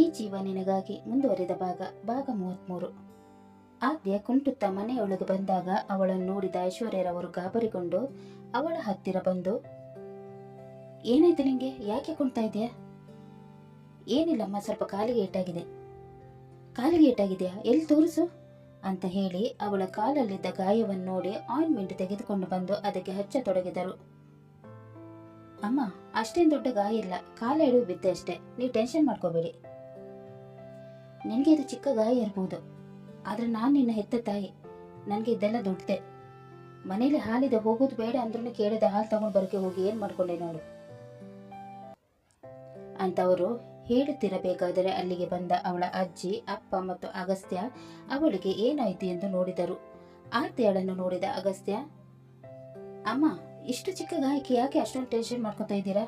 ಈ ಜೀವ ನಿನಗಾಗಿ ಮುಂದುವರಿದ ಭಾಗ 33. ಆದ್ಯ ಕುಂಟುತ್ತಾ ಮನೆಯೊಳಗೆ ಬಂದಾಗ ಅವಳನ್ನು ನೋಡಿದ ಐಶ್ವರ್ಯರವರು ಗಾಬರಿಗೊಂಡು ಅವಳ ಹತ್ತಿರ ಬಂದು, ಏನಾಯ್ತು ನಿಂಗೆ? ಯಾಕೆ ಕುಣ್ತಾ ಇದೆಯಾ? ಏನಿಲ್ಲಮ್ಮ, ಸ್ವಲ್ಪ ಕಾಲಿಗೆ ಏಟಾಗಿದೆಯಾ? ಎಲ್ಲಿ ತೋರಿಸು ಅಂತ ಹೇಳಿ ಅವಳ ಕಾಲಲ್ಲಿದ್ದ ಗಾಯವನ್ನು ನೋಡಿ ಆಯಿಂಟ್ಮೆಂಟ್ ತೆಗೆದುಕೊಂಡು ಬಂದು ಅದಕ್ಕೆ ಹಚ್ಚತೊಡಗಿದರು. ಅಮ್ಮ, ಅಷ್ಟೇನು ದೊಡ್ಡ ಗಾಯ ಇಲ್ಲ, ಕಾಲ ಎಡುವು ಬಿದ್ದೆ ಅಷ್ಟೇ, ನೀವು ಟೆನ್ಷನ್ ಮಾಡ್ಕೋಬೇಡಿ. ನಿನಗೆ ಇದು ಚಿಕ್ಕ ಗಾಯ ಇರ್ಬೋದು, ಆದ್ರೆ ನಾನು ನಿನ್ನ ಹೆತ್ತ ತಾಯಿ, ನನಗೆ ಇದೆಲ್ಲ ದೊಡ್ಡದೆ. ಮನೇಲಿ ಹಾಲಿದೆ, ಹೋಗೋದು ಬೇಡ ಅಂದ್ರೂ ಕೇಳಿದ ಹಾಲು ತಗೊಂಡು ಬರೋಕೆ ಹೋಗಿ ಏನು ಮಾಡ್ಕೊಂಡೆ ನೋಡು ಅಂತವರು ಹೇಳುತ್ತಿರಬೇಕಾದರೆ ಅಲ್ಲಿಗೆ ಬಂದ ಅವಳ ಅಜ್ಜಿ, ಅಪ್ಪ ಮತ್ತು ಅಗಸ್ತ್ಯ ಅವಳಿಗೆ ಏನಾಯಿತು ಎಂದು ನೋಡಿದರು. ಆರ್ತಿಯಳನ್ನು ನೋಡಿದ ಅಗಸ್ತ್ಯ, ಅಮ್ಮ, ಇಷ್ಟು ಚಿಕ್ಕ ಗಾಯಕ್ಕೆ ಯಾಕೆ ಅಷ್ಟೊಂದು ಟೆನ್ಷನ್ ಮಾಡ್ಕೊತಾ ಇದ್ದೀರಾ?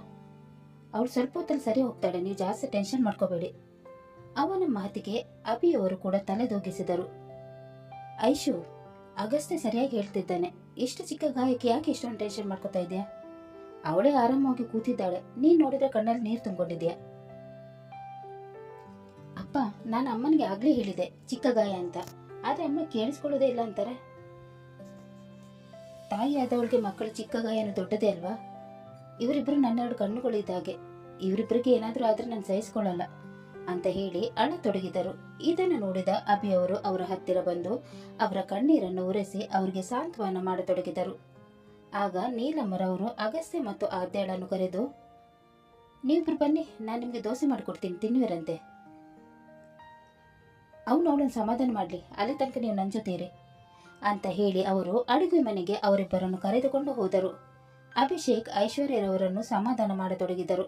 ಅವಳು ಸ್ವಲ್ಪ ಹೊತ್ತಲ್ಲಿ ಸರಿ ಹೋಗ್ತಾಳೆ, ನೀವು ಜಾಸ್ತಿ ಟೆನ್ಷನ್ ಮಾಡ್ಕೋಬೇಡಿ. ಅವನ ಮಾತಿಗೆ ಅಭಿಯವರು ಕೂಡ ತಲೆದೂಗಿಸಿದರು. ಐಶು, ಅಗಸ್ತ್ಯ ಸರಿಯಾಗಿ ಹೇಳ್ತಿದ್ದಾನೆ, ಇಷ್ಟು ಚಿಕ್ಕ ಗಾಯಕ್ಕೆ ಯಾಕೆ ಇಷ್ಟೊಂದು ಟೆನ್ಷನ್ ಮಾಡ್ಕೊತಾ ಇದೆಯಾ? ಅವಳೇ ಆರಾಮವಾಗಿ ಕೂತಿದ್ದಾಳೆ, ನೀನ್ ನೋಡಿದ್ರೆ ಕಣ್ಣಲ್ಲಿ ನೀರು ತುಂಬಿಕೊಂಡಿದ್ಯಾ? ಅಪ್ಪ, ನಾನು ಅಮ್ಮನಿಗೆ ಆಗ್ಲೇ ಹೇಳಿದೆ ಚಿಕ್ಕ ಗಾಯ ಅಂತ, ಆದ್ರೆ ಅಮ್ಮ ಕೇಳಿಸ್ಕೊಳ್ಳೋದೇ ಇಲ್ಲ ಅಂತಾರೆ. ತಾಯಿ ಆದವಳಿಗೆ ಮಕ್ಕಳು ಚಿಕ್ಕ ಗಾಯನು ದೊಡ್ಡದೇ ಅಲ್ವಾ? ಇವರಿಬ್ರು ನನ್ನೆರಡು ಕಣ್ಣುಗಳು ಇದ್ದಾಗೆ, ಇವರಿಬ್ಬರಿಗೆ ಏನಾದ್ರೂ ಆದ್ರೆ ನಾನು ಸಹಿಸ್ಕೊಳ್ಳಲ್ಲ ಅಂತ ಹೇಳಿ ಅಳತೊಡಗಿದರು. ಇದನ್ನು ನೋಡಿದ ಅಭಿಯವರು ಅವರ ಹತ್ತಿರ ಬಂದು ಅವರ ಕಣ್ಣೀರನ್ನು ಉರೆಸಿ ಅವರಿಗೆ ಸಾಂತ್ವನ ಮಾಡತೊಡಗಿದರು. ಆಗ ನೀಲಮ್ಮರವರು ಅಗಸ್ತ್ಯ ಮತ್ತು ಆದ್ಯಳನ್ನು ಕರೆದು, ನೀವಿಬ್ರು ಬನ್ನಿ, ನಾನು ನಿಮ್ಗೆ ದೋಸೆ ಮಾಡಿಕೊಡ್ತೀನಿ, ತಿನ್ನುವಿರಂತೆ. ಅವಳನ್ನು ಸಮಾಧಾನ ಮಾಡ್ಲಿ, ಅಲ್ಲಿ ತನಕ ನೀವು ನನ್ನ ಜೊತೆ ಇರಿ ಅಂತ ಹೇಳಿ ಅವರು ಅಡುಗೆ ಮನೆಗೆ ಅವರಿಬ್ಬರನ್ನು ಕರೆದುಕೊಂಡು ಹೋದರು. ಅಭಿಷೇಕ್ ಐಶ್ವರ್ಯರವರನ್ನು ಸಮಾಧಾನ ಮಾಡತೊಡಗಿದರು.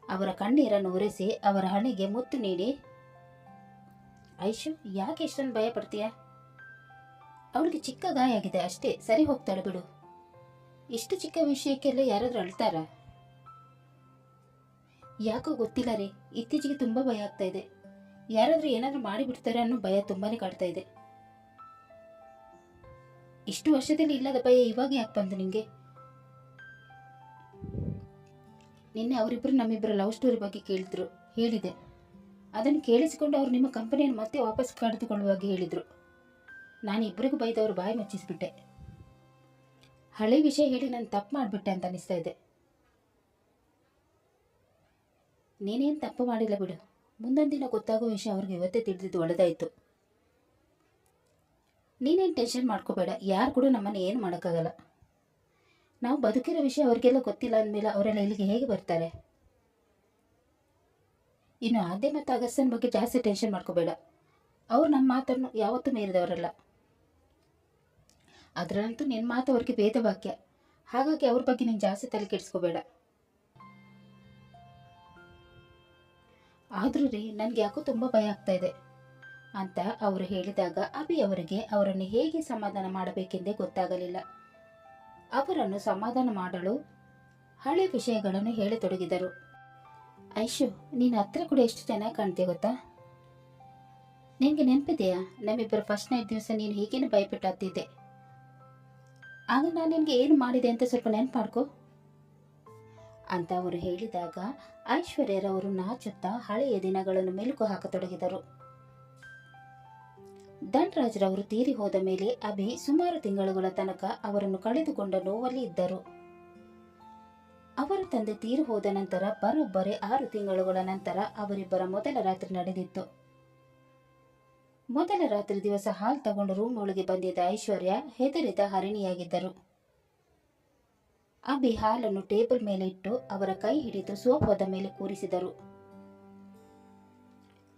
ಅವರ ಕಣ್ಣೀರನ್ನು ಉರೆಸಿ ಅವರ ಹಣೆಗೆ ಮುತ್ತು ನೀಡಿ, ಐಶು, ಯಾಕೆ ಇಷ್ಟೊಂದು ಭಯ ಪಡ್ತೀಯ? ಅವಳಿಗೆ ಚಿಕ್ಕ ಗಾಯ ಆಗಿದೆ ಅಷ್ಟೇ, ಸರಿ ಹೋಗ್ತಾಳೆ ಬಿಡು. ಇಷ್ಟು ಚಿಕ್ಕ ವಿಷಯಕ್ಕೆಲ್ಲ ಯಾರಾದ್ರೂ ಅಳ್ತಾರ? ಯಾಕೋ ಗೊತ್ತಿಲ್ಲ ರೀ, ಇತ್ತೀಚೆಗೆ ತುಂಬಾ ಭಯ ಆಗ್ತಾ ಇದೆ. ಯಾರಾದ್ರೂ ಏನಾದ್ರೂ ಮಾಡಿಬಿಡ್ತಾರೆ ಅನ್ನೋ ಭಯ ತುಂಬಾನೇ ಕಾಡ್ತಾ ಇದೆ. ಇಷ್ಟು ವರ್ಷದಲ್ಲಿ ಇಲ್ಲದ ಭಯ ಇವಾಗ ಯಾಕೆ ಬಂತು ನಿಂಗೆ? ನಿನ್ನೆ ಅವರಿಬ್ಬರು ನಮ್ಮಿಬ್ಬರ ಲವ್ ಸ್ಟೋರಿ ಬಗ್ಗೆ ಹೇಳಿದೆ. ಅದನ್ನು ಕೇಳಿಸಿಕೊಂಡು ಅವರು ನಿಮ್ಮ ಕಂಪನಿಯನ್ನು ಮತ್ತೆ ವಾಪಸ್ ಕರೆದುಕೊಳ್ಳುವಾಗ ಹೇಳಿದ್ರು. ನಾನು ಇಬ್ಬರಿಗೂ ಬೈದವರು ಬಾಯಿ ಮುಚ್ಚಿಸ್ಬಿಟ್ಟೆ. ಹಳೆ ವಿಷಯ ಹೇಳಿ ನಾನು ತಪ್ಪು ಮಾಡಿಬಿಟ್ಟೆ ಅಂತ ಅನಿಸ್ತಾ ಇದೆ. ನೀನೇನು ತಪ್ಪು ಮಾಡಿಲ್ಲ ಬಿಡು, ಮುಂದೊಂದು ದಿನ ಗೊತ್ತಾಗೋ ವಿಷಯ ಅವ್ರಿಗೆ ಇವತ್ತೇ ತಿಳಿದಿದ್ದು ಒಳ್ಳೆದಾಯಿತು. ನೀನೇನು ಟೆನ್ಷನ್ ಮಾಡ್ಕೋಬೇಡ, ಯಾರು ಕೂಡ ನಮ್ಮನ್ನು ಏನು ಮಾಡೋಕ್ಕಾಗಲ್ಲ. ನಾವು ಬದುಕಿರೋ ವಿಷಯ ಅವ್ರಿಗೆಲ್ಲ ಗೊತ್ತಿಲ್ಲ ಅಂದಮೇಲೆ ಅವರೆಲ್ಲ ಇಲ್ಲಿಗೆ ಹೇಗೆ ಬರ್ತಾರೆ? ಇನ್ನು ಆದ್ಯ ಮತ್ತು ಅಗಸ್ತ್ಯನ ಬಗ್ಗೆ ಜಾಸ್ತಿ ಟೆನ್ಷನ್ ಮಾಡ್ಕೋಬೇಡ, ಅವ್ರು ನಮ್ಮ ಮಾತನ್ನು ಯಾವತ್ತೂ ಮೀರಿದವರಲ್ಲ. ಅದರಂತೂ ನಿನ್ನ ಮಾತು ಅವ್ರಿಗೆ ವೇದ ವಾಕ್ಯ, ಹಾಗಾಗಿ ಅವ್ರ ಬಗ್ಗೆ ನೀನು ಜಾಸ್ತಿ ತಲೆ ಕೆಡಿಸ್ಕೋಬೇಡ. ಆದ್ರೂ ರೀ, ನನಗೆ ಯಾಕೋ ತುಂಬ ಭಯ ಆಗ್ತಾ ಇದೆ ಅಂತ ಅವರು ಹೇಳಿದಾಗ ಅಭಿ ಅವರಿಗೆ ಅವರನ್ನು ಹೇಗೆ ಸಮಾಧಾನ ಮಾಡಬೇಕೆಂದೇ ಗೊತ್ತಾಗಲಿಲ್ಲ. ಅವರನ್ನು ಸಮಾಧಾನ ಮಾಡಲು ಹಳೆ ವಿಷಯಗಳನ್ನು ಹೇಳತೊಡಗಿದರು. ಐಶು, ನೀನು ಹತ್ರ ಕೂಡ ಎಷ್ಟು ಚೆನ್ನಾಗಿ ಕಾಣ್ತೀಯ ಗೊತ್ತಾ? ನಿನಗೆ ನೆನಪಿದೆಯಾ, ನಮ್ಮಿಬ್ಬರ ಫಸ್ಟ್ ನೈಟ್ ದಿವಸ ನೀನು ಹೀಗೇನು ಭಯಪಟ್ಟಾಗ್ತಿದ್ದೆ. ಆಗ ನಾನು ನಿನಗೆ ಏನು ಮಾಡಿದೆ ಅಂತ ಸ್ವಲ್ಪ ನೆನಪು ಮಾಡ್ಕೊ ಅಂತ ಅವರು ಹೇಳಿದಾಗ ಐಶ್ವರ್ಯರವರು ನಾಚುತ್ತಾ ಹಳೆಯ ದಿನಗಳನ್ನು ಮೆಲುಕು ಹಾಕತೊಡಗಿದರು. ಧನ್ರಾಜ್ರವರು ತೀರಿ ಹೋದ ಮೇಲೆ ಅಭಿ ಸುಮಾರು ತಿಂಗಳುಗಳ ತನಕ ಅವರನ್ನು ಕಳೆದುಕೊಂಡ ನೋವಲ್ಲಿ ಇದ್ದರು. ಅವರ ತಂದೆ ತೀರಿ ಹೋದ ನಂತರ ಬರೋಬ್ಬರಿ 6 ತಿಂಗಳುಗಳ ನಂತರ ಅವರಿಬ್ಬರ ಮೊದಲ ರಾತ್ರಿ ನಡೆದಿತ್ತು. ಮೊದಲ ರಾತ್ರಿ ದಿವಸ ಹಾಲ್ ತಗೊಂಡು ರೂಮ್ ಒಳಗೆ ಬಂದಿದ್ದ ಐಶ್ವರ್ಯ ಹೆದರಿದ ಹರಿಣಿಯಾಗಿದ್ದರು. ಅಭಿ ಹಾಲನ್ನು ಟೇಬಲ್ ಮೇಲೆ ಇಟ್ಟು ಅವರ ಕೈ ಹಿಡಿದು ಸೋಫಾದ ಮೇಲೆ ಕೂರಿಸಿದರು.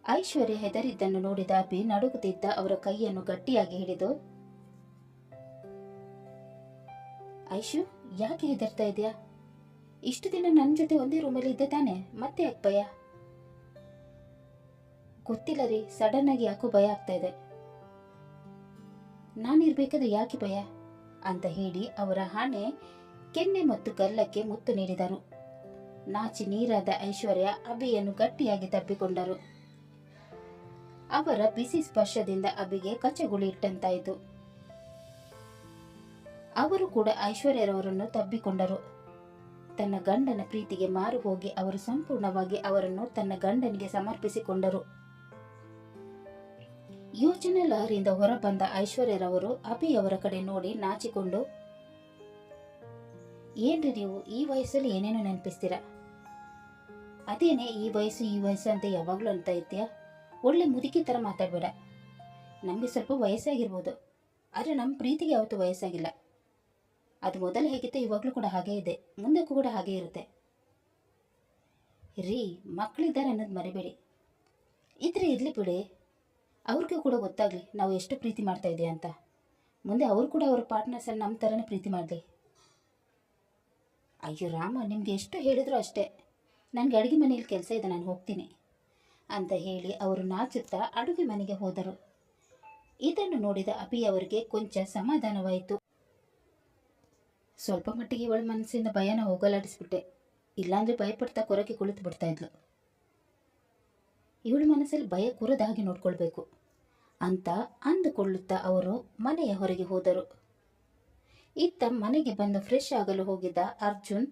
ಐಶ್ವರ್ಯ ಹೆದರಿದ್ದನ್ನು ನೋಡಿದ ಅಭಿ ನಡುಗುತ್ತಿದ್ದ ಅವರ ಕೈಯನ್ನು ಗಟ್ಟಿಯಾಗಿ ಹಿಡಿದು, ಐಶು, ಯಾಕೆ ಹೆದರ್ತಾ ಇದೆಯಾ? ಇಷ್ಟು ದಿನ ನನ್ನ ಜೊತೆ ಒಂದೇ ರೂಮಲ್ಲಿ ಇದ್ದೆ ತಾನೆ, ಮತ್ತೆ ಯಾಕೆ ಭಯ? ಗೊತ್ತಿಲ್ಲ ರೀ, ಸಡನ್ ಆಗಿ ಯಾಕೋ ಭಯ ಆಗ್ತಾ ಇದೆ. ನಾನಿರ್ಬೇಕಾದ್ರೆ ಯಾಕೆ ಭಯ ಅಂತ ಹೇಳಿ ಅವರ ಹಣೆ, ಕೆನ್ನೆ ಮತ್ತು ಗಲ್ಲಕ್ಕೆ ಮುತ್ತು ನೀಡಿದರು. ನಾಚಿ ನೀರಾದ ಐಶ್ವರ್ಯ ಅಭಿಯನ್ನು ಗಟ್ಟಿಯಾಗಿ ತಬ್ಬಿಕೊಂಡರು. ಅವರ ಬಿಸಿ ಸ್ಪರ್ಶದಿಂದ ಅಭಿಗೆ ಕಚ್ಚಗುಳಿ ಇಟ್ಟಂತಾಯಿತು. ಅವರು ಕೂಡ ಐಶ್ವರ್ಯರವರನ್ನು ತಬ್ಬಿಕೊಂಡರು. ತನ್ನ ಗಂಡನ ಪ್ರೀತಿಗೆ ಮಾರು ಹೋಗಿ ಅವರು ಸಂಪೂರ್ಣವಾಗಿ ಅವರನ್ನು ತನ್ನ ಗಂಡನಿಗೆ ಸಮರ್ಪಿಸಿಕೊಂಡರು. ಯೋಚನಾ ಲಹರಿಯಿಂದ ಹೊರಬಂದ ಐಶ್ವರ್ಯರವರು ಅಭಿಯವರ ಕಡೆ ನೋಡಿ ನಾಚಿಕೊಂಡು, ಏನ್ರಿ ನೀವು ಈ ವಯಸ್ಸಲ್ಲಿ ಏನೇನೋ ನೆನಪಿಸ್ತೀರಾ? ಅದೇನೆ ಈ ವಯಸ್ಸು ಅಂತ ಯಾವಾಗಲೂ ಅಂತ ಇರ್ತೀಯ? ಒಳ್ಳೆ ಮುದುಕಿ ಥರ ಮಾತಾಡಬೇಡ. ನಮಗೆ ಸ್ವಲ್ಪ ವಯಸ್ಸಾಗಿರ್ಬೋದು, ಆದರೆ ನಮ್ಮ ಪ್ರೀತಿಗೆ ಯಾವತ್ತೂ ವಯಸ್ಸಾಗಿಲ್ಲ. ಅದು ಮೊದಲು ಹೇಗಿತ್ತು ಇವಾಗಲೂ ಕೂಡ ಹಾಗೇ ಇದೆ, ಮುಂದಕ್ಕೂ ಕೂಡ ಹಾಗೇ ಇರುತ್ತೆ. ರೀ, ಮಕ್ಕಳಿದ್ದಾರೆ ಅನ್ನೋದು ಮರಿಬೇಡಿ. ಇದ್ರೆ ಇರಲಿ ಬಿಡಿ, ಅವ್ರಿಗೂ ಕೂಡ ಗೊತ್ತಾಗಲಿ ನಾವು ಎಷ್ಟು ಪ್ರೀತಿ ಮಾಡ್ತಾ ಇದೆಯಾ ಅಂತ. ಮುಂದೆ ಅವರು ಕೂಡ ಅವ್ರ ಪಾರ್ಟ್ನರ್ಸನ್ನು ನಮ್ಮ ಥರನೇ ಪ್ರೀತಿ ಮಾಡಲಿ. ಅಯ್ಯೋ ರಾಮ, ನಿಮಗೆ ಎಷ್ಟು ಹೇಳಿದ್ರು ಅಷ್ಟೇ. ನನಗೆ ಅಡುಗೆ ಮನೆಯಲ್ಲಿ ಕೆಲಸ ಇದೆ, ನಾನು ಹೋಗ್ತೀನಿ ಅಂತ ಹೇಳಿ ಅವರು ನಾಚುತ್ತಾ ಅಡುಗೆ ಮನೆಗೆ ಹೋದರು. ಇದನ್ನು ನೋಡಿದ ಅಭಿಯವರಿಗೆ ಕೊಂಚ ಸಮಾಧಾನವಾಯಿತು. ಸ್ವಲ್ಪ ಮಟ್ಟಿಗೆ ಇವಳ ಮನಸ್ಸಿಂದ ಭಯನ ಹೋಗಲಾಡಿಸ್ಬಿಟ್ಟೆ, ಇಲ್ಲಾಂದರೆ ಭಯಪಡ್ತಾ ಕೊರಗೆ ಕುಳಿತು ಬಿಡ್ತಾ ಇದ್ಲು. ಇವಳ ಮನಸ್ಸಲ್ಲಿ ಭಯ ಕೂರದ ಹಾಗೆ ನೋಡ್ಕೊಳ್ಬೇಕು ಅಂತ ಅಂದುಕೊಳ್ಳುತ್ತಾ ಅವರು ಮನೆಯ ಹೊರಗೆ ಹೋದರು. ಇತ್ತ ಮನೆಗೆ ಬಂದು ಫ್ರೆಶ್ ಆಗಲು ಹೋಗಿದ್ದ ಅರ್ಜುನ್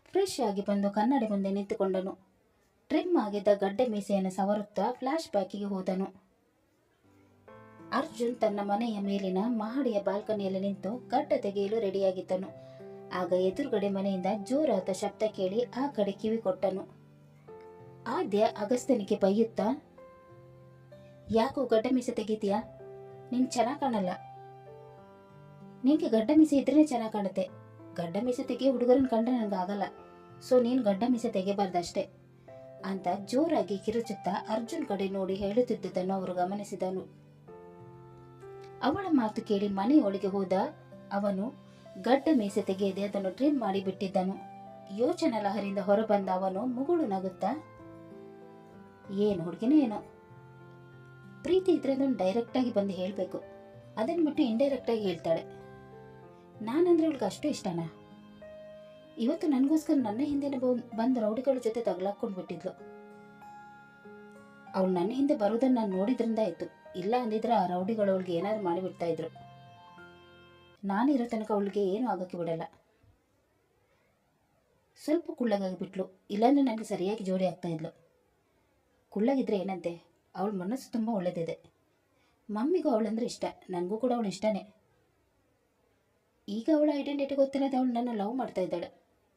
ಫ್ರೆಶ್ ಆಗಿ ಬಂದು ಕನ್ನಡಿ ಮುಂದೆ ನಿಂತುಕೊಂಡನು. ಟ್ರಿಮ್ ಆಗಿದ್ದ ಗಡ್ಡೆ ಮೀಸೆಯನ್ನು ಸವರುತ್ತಾ ಫ್ಲಾಶ್ ಬ್ಯಾಕಿಗೆ ಹೋದನು. ಅರ್ಜುನ್ ತನ್ನ ಮನೆಯ ಮೇಲಿನ ಮಹಡಿಯ ಬಾಲ್ಕನಿಯಲ್ಲಿ ನಿಂತು ಗಡ್ಡ ತೆಗೆಯಲು ರೆಡಿಯಾಗಿದ್ದನು. ಆಗ ಎದುರುಗಡೆ ಮನೆಯಿಂದ ಜೋರಾದ ಶಬ್ದ ಕೇಳಿ ಆ ಕಡೆ ಕಿವಿ ಕೊಟ್ಟನು. ಆದ್ಯ ಅಗಸ್ತ್ಯನಿಗೆ ಬೈಯುತ್ತಾ, ಯಾಕೋ ಗಡ್ಡ ಮೀಸೆ ತೆಗಿತೀಯಾ? ನಿಂಗೆ ಚೆನ್ನಾಗಿ ಕಾಣಲ್ಲ. ನಿಂಗೆ ಗಡ್ಡ ಮೀಸೆ ಇದ್ರೇನೆ ಚೆನ್ನಾಗಿ ಕಾಣುತ್ತೆ. ಗಡ್ಡ ಮೀಸೆ ತೆಗಿಯೋ ಹುಡುಗರನ್ನ ಕಂಡ್ರೆ ನನಗಾಗಲ್ಲ. ಸೊ ನೀನು ಗಡ್ಡ ಮೀಸೆ ತೆಗಿಬಾರ್ದಷ್ಟೇ ಅಂತ ಜೋರಾಗಿ ಕಿರುಚುತ್ತಾ ಅರ್ಜುನ್ ಕಡೆ ನೋಡಿ ಹೇಳುತ್ತಿದ್ದುದನ್ನು ಅವರು ಗಮನಿಸಿದನು. ಅವಳ ಮಾತು ಕೇಳಿ ಮನೆಯೊಳಗೆ ಹೋದ ಅವನು ಗಡ್ಡ ಮೀಸೆ ತೆಗೆಯದೆ ಅದನ್ನು ಟ್ರಿಮ್ ಮಾಡಿ ಬಿಟ್ಟಿದ್ದನು. ಯೋಚನಾ ಲಹರಿಯಿಂದ ಹೊರಬಂದ ಅವನು ಮುಗುಳು ನಗುತ್ತಾ, ಏನು ಹುಡುಗಿನ ಏನೋ, ಪ್ರೀತಿ ಇದ್ರೆ ಅದನ್ನು ಡೈರೆಕ್ಟ್ ಆಗಿ ಬಂದು ಹೇಳಬೇಕು, ಅದನ್ನು ಬಿಟ್ಟು ಇಂಡೈರೆಕ್ಟ್ ಆಗಿ ಹೇಳ್ತಾಳೆ. ನಾನಂದ್ರೆ ಅವಳಿಗೆ ಅಷ್ಟು ಇಷ್ಟನಾ? ಇವತ್ತು ನನಗೋಸ್ಕರ ನನ್ನ ಹಿಂದೆ ಬಂದ ರೌಡಿಗಳ ಜೊತೆ ತಗಲಾಕೊಂಡು ಬಿಟ್ಟಿದ್ಲು. ಅವಳು ನನ್ನ ಹಿಂದೆ ಬರೋದನ್ನ ನಾನು ನೋಡಿದ್ರಿಂದ ಆಯ್ತು, ಇಲ್ಲ ಅಂದಿದ್ರೆ ಆ ರೌಡಿಗಳು ಅವಳಿಗೆ ಏನಾದ್ರು ಮಾಡಿಬಿಡ್ತಾ ಇದ್ರು. ನಾನಿರೋ ತನಕ ಅವಳಿಗೆ ಏನೂ ಆಗೋಕ್ಕೆ ಬಿಡಲ್ಲ. ಸ್ವಲ್ಪ ಕುಳ್ಳಗಾಗಿ ಬಿಟ್ಲು, ಇಲ್ಲಾಂದ್ರೆ ನನಗೆ ಸರಿಯಾಗಿ ಜೋಡಿ ಆಗ್ತಾ ಇದ್ಲು. ಕುಳ್ಳಗಿದ್ರೆ ಏನಂತೆ, ಅವಳ ಮನಸ್ಸು ತುಂಬ ಒಳ್ಳೇದಿದೆ. ಮಮ್ಮಿಗೂ ಅವಳಂದ್ರೆ ಇಷ್ಟ, ನನಗೂ ಕೂಡ ಅವಳು ಇಷ್ಟನೇ. ಈಗ ಅವಳ ಐಡೆಂಟಿಟಿ ಗೊತ್ತಿಲ್ಲದೆ ಅವಳು ನನ್ನ ಲವ್ ಮಾಡ್ತಾ ಇದ್ದಾಳೆ.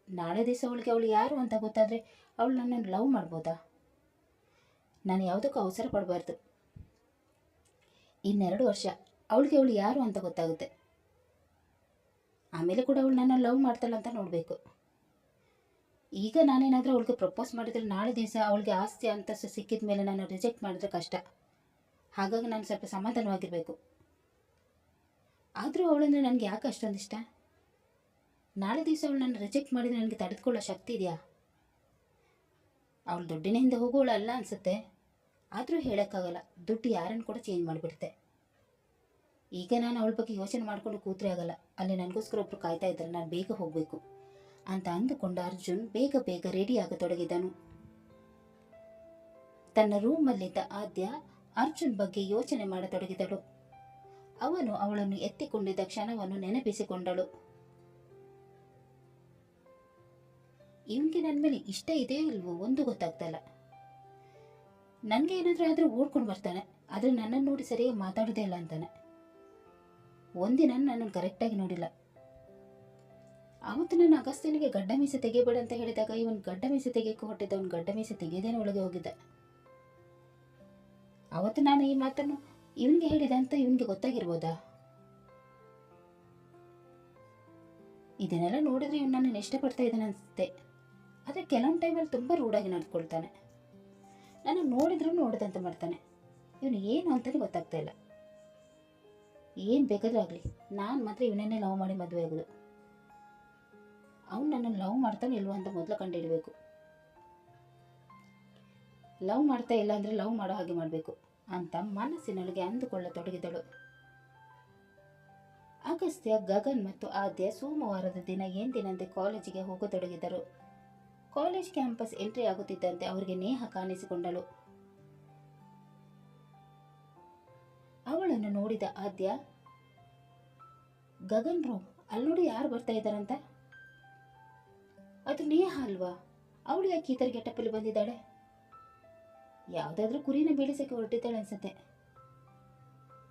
ನಾಳೆ ದಿವಸ ಅವಳಿಗೆ ಅವಳು ಯಾರು ಅಂತ ಗೊತ್ತಾದರೆ ಅವಳು ನನ್ನನ್ನು ಲವ್ ಮಾಡ್ಬೋದಾ? ನಾನು ಯಾವುದಕ್ಕೂ ಅವಸರ ಪಡಬಾರ್ದು. ಇನ್ನೆರಡು ವರ್ಷ ಅವಳಿಗೆ ಅವಳು ಯಾರು ಅಂತ ಗೊತ್ತಾಗುತ್ತೆ. ಆಮೇಲೆ ಕೂಡ ಅವಳು ನನ್ನ ಲವ್ ಮಾಡ್ತಾಳೆ ಅಂತ ನೋಡಬೇಕು. ಈಗ ನಾನೇನಾದರೂ ಅವಳಿಗೆ ಪ್ರಪೋಸ್ ಮಾಡಿದರೆ ನಾಳೆ ದಿವಸ ಅವಳಿಗೆ ಆಸ್ತಿ ಅಂತಸ್ತು ಸಿಕ್ಕಿದ ಮೇಲೆ ನಾನು ರಿಜೆಕ್ಟ್ ಮಾಡಿದ್ರೆ ಕಷ್ಟ. ಹಾಗಾಗಿ ನಾನು ಸ್ವಲ್ಪ ಸಮಾಧಾನವಾಗಿರಬೇಕು. ಆದರೂ ಅವಳಂದರೆ ನನಗೆ ಯಾಕೆ ಅಷ್ಟೊಂದು ಇಷ್ಟ? ನಾಳೆ ದಿವಸ ಅವಳು ನನ್ನ ರಿಜೆಕ್ಟ್ ಮಾಡಿದರೆ ನನಗೆ ತಡೆದುಕೊಳ್ಳೋ ಶಕ್ತಿ ಇದೆಯಾ? ಅವಳು ದುಡ್ಡಿನ ಹಿಂದೆ ಹೋಗೋಳು ಅಲ್ಲ ಅನಿಸುತ್ತೆ. ಆದರೂ ಹೇಳೋಕ್ಕಾಗಲ್ಲ, ದುಡ್ಡು ಯಾರನ್ನು ಕೂಡ ಚೇಂಜ್ ಮಾಡಿಬಿಡುತ್ತೆ. ಈಗ ನಾನು ಅವಳ ಬಗ್ಗೆ ಯೋಚನೆ ಮಾಡಿಕೊಂಡು ಕೂತ್ರೆ ಆಗಲ್ಲ, ಅಲ್ಲಿ ನನಗೋಸ್ಕರ ಒಬ್ಬರು ಕಾಯ್ತಾ ಇದ್ದಾರೆ, ನಾನು ಬೇಗ ಹೋಗಬೇಕು ಅಂತ ಅಂದುಕೊಂಡ ಅರ್ಜುನ್ ಬೇಗ ಬೇಗ ರೆಡಿ ಆಗತೊಡಗಿದನು. ತನ್ನ ರೂಮಲ್ಲಿದ್ದ ಆದ್ಯ ಅರ್ಜುನ್ ಬಗ್ಗೆ ಯೋಚನೆ ಮಾಡತೊಡಗಿದಳು. ಅವನು ಅವಳನ್ನು ಎತ್ತಿಕೊಂಡಿದ್ದ ಕ್ಷಣವನ್ನು ನೆನಪಿಸಿಕೊಂಡಳು. ಇವನಿಗೆ ನನ್ನ ಮೇಲೆ ಇಷ್ಟ ಇದೆಯೋ ಇಲ್ವೋ ಒಂದು ಗೊತ್ತಾಗ್ತಲ್ಲ. ನನಗೆ ಏನಾದರೂ ಆದರೂ ಓಡ್ಕೊಂಡು ಬರ್ತಾನೆ, ಆದರೆ ನನ್ನನ್ನು ನೋಡಿ ಸರಿಯಾಗಿ ಮಾತಾಡೋದೇ ಇಲ್ಲ ಅಂತಾನೆ. ಒಂದಿನ ನನ್ನನ್ನು ಕರೆಕ್ಟಾಗಿ ನೋಡಿಲ್ಲ. ಆವತ್ತು ನಾನು ಅಗಸ್ತ್ಯನಿಗೆ ಗಡ್ಡ ಮೀಸೆ ತೆಗೆಯಬೇಡ ಅಂತ ಹೇಳಿದಾಗ ಇವನು ಗಡ್ಡ ಮೀಸೆ ತೆಗೆಯಕ್ಕೆ ಹೊಟ್ಟಿದ್ದ, ಅವನು ಗಡ್ಡ ಮೀಸೆ ತೆಗೆಯದೇನೆ ಒಳಗೆ ಹೋಗಿದ್ದ. ಅವತ್ತು ನಾನು ಈ ಮಾತನ್ನು ಇವನಿಗೆ ಹೇಳಿದೆ ಅಂತ ಇವನಿಗೆ ಗೊತ್ತಾಗಿರ್ಬೋದಾ? ಇದನ್ನೆಲ್ಲ ನೋಡಿದ್ರೆ ಇವನು ನನ್ನನ್ನು ಇಷ್ಟಪಡ್ತಾ ಇದ್ದಾನೆ ಅನಿಸುತ್ತೆ. ಆದರೆ ಕೆಲವೊಂದು ಟೈಮಲ್ಲಿ ತುಂಬ ರೂಢಾಗಿ ನಡೆದುಕೊಳ್ತಾನೆ. ನಾನು ನೋಡಿದ್ರೂ ನೋಡಿದಂತೆ ಮಾಡ್ತಾನೆ. ಇವನು ಏನು ಅಂತಲೇ ಗೊತ್ತಾಗ್ತಾ ಇಲ್ಲ. ಏನು ಬೇಕಾದರೂ ಆಗಲಿ, ನಾನು ಮಾತ್ರ ಇವನನ್ನೇ ಲವ್ ಮಾಡಿ ಮದುವೆ ಆಗೋದು. ಅವನು ನನ್ನನ್ನು ಲವ್ ಮಾಡ್ತಾನೆ ಇಲ್ವ ಅಂತ ಮೊದಲು ಕಂಡುಹಿಡಬೇಕು. ಲವ್ ಮಾಡ್ತಾ ಇಲ್ಲ ಅಂದರೆ ಲವ್ ಮಾಡೋ ಹಾಗೆ ಮಾಡಬೇಕು ಅಂತ ಮನಸ್ಸಿನೊಳಗೆ ಅಂದುಕೊಳ್ಳತೊಡಗಿದಳು. ಅಗಸ್ತ್ಯ, ಗಗನ್ ಮತ್ತು ಆದ್ಯ ಸೋಮವಾರದ ದಿನ ಎಂದಿನಂತೆ ಕಾಲೇಜಿಗೆ ಹೋಗತೊಡಗಿದರು. ಕಾಲೇಜ್ ಕ್ಯಾಂಪಸ್ ಎಂಟ್ರಿ ಆಗುತ್ತಿದ್ದಂತೆ ಅವರಿಗೆ ನೇಹ ಕಾಣಿಸಿಕೊಂಡಳು. ಅವಳನ್ನು ನೋಡಿದ ಆದ್ಯ, ಗಗನ್ ಬ್ರೋ, ಅಲ್ಲಿ ನೋಡಿ ಯಾರು ಬರ್ತಾ ಇದ್ದಾರಂತ. ಅದು ನೇಹ ಅಲ್ವಾ? ಅವಳು ಯಾಕೆ ಈ ಥರ ಗೆಟಪ್ಪಲ್ಲಿ ಬಂದಿದ್ದಾಳೆ? ಯಾವುದಾದ್ರೂ ಕುರಿನ ಬೀಳಿಸಕ್ಕೆ ಹೊರಟಿದ್ದಾಳೆ ಅನ್ಸುತ್ತೆ.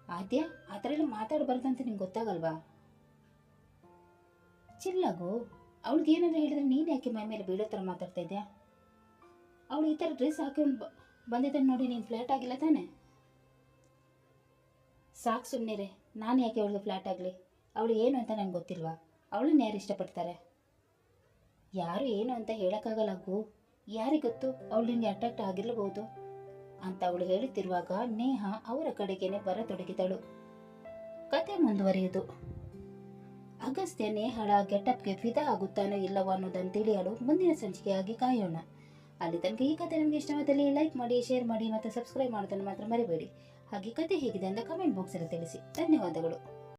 ಆದ್ಯ, ಆ ಥರ ಎಲ್ಲ ಮಾತಾಡಬಾರ್ದಂತ ನಿಂಗೆ ಗೊತ್ತಾಗಲ್ವಾ? ಚಿಲ್ಲಾಗು. ಅವಳಿಗೆ ಏನಾದ್ರು ಹೇಳಿದ್ರೆ ನೀನು ಯಾಕೆ ಮೈ ಮೇಲೆ ಬೀಳೋ ಥರ ಮಾತಾಡ್ತಾ ಇದ್ಯಾ? ಅವಳು ಈ ಥರ ಡ್ರೆಸ್ ಹಾಕೊಂಡು ಬಂದಿದ್ದಾನೆ ನೋಡಿ, ನೀನು ಫ್ಲ್ಯಾಟ್ ಆಗಿಲ್ಲ ತಾನೆ? ಸಾಕು ಸುಮ್ಮನಿರೆ. ನಾನು ಯಾಕೆ ಅವಳಿಗೆ ಫ್ಲ್ಯಾಟ್ ಆಗಲಿ? ಅವಳು ಏನು ಅಂತ ನಂಗೆ ಗೊತ್ತಿಲ್ವಾ? ಅವಳನ್ನ ಯಾರು ಇಷ್ಟಪಡ್ತಾರೆ? ಯಾರು ಏನು ಅಂತ ಹೇಳೋಕ್ಕಾಗಲ್ಲಗು. ಯಾರಿಗೊತ್ತು, ಅವಳು ನಿನಗೆ ಅಟ್ರಾಕ್ಟ್ ಆಗಿರಬಹುದು ಅಂತ ಅವಳು ಹೇಳುತ್ತಿರುವಾಗ ನೇಹ ಅವರ ಕಡೆಗೇನೆ ಬರತೊಡಗಿದಳು. ಕತೆ ಮುಂದುವರಿಯುವುದು. ಅಗಸ್ತ್ಯ ನೇಹಳ ಗೆಟಪ್ಗೆ ಫಿದಾ ಆಗುತ್ತಾನೋ ಇಲ್ಲವೋ ಅನ್ನೋದನ್ನು ತಿಳಿಯಲು ಮುಂದಿನ ಸಂಚಿಕೆಯಾಗಿ ಕಾಯೋಣ. ಅಲ್ಲಿ ತನಕ ಈ ಕತೆ ನಿಮಗೆ ಇಷ್ಟವಾದಲ್ಲಿ ಲೈಕ್ ಮಾಡಿ, ಶೇರ್ ಮಾಡಿ ಮತ್ತು ಸಬ್ಸ್ಕ್ರೈಬ್ ಮಾಡೋದನ್ನು ಮಾತ್ರ ಮರಿಬೇಡಿ. ಹಾಗೆ ಕತೆ ಹೇಗಿದೆ ಅಂತ ಕಮೆಂಟ್ ಬಾಕ್ಸಲ್ಲಿ ತಿಳಿಸಿ. ಧನ್ಯವಾದಗಳು.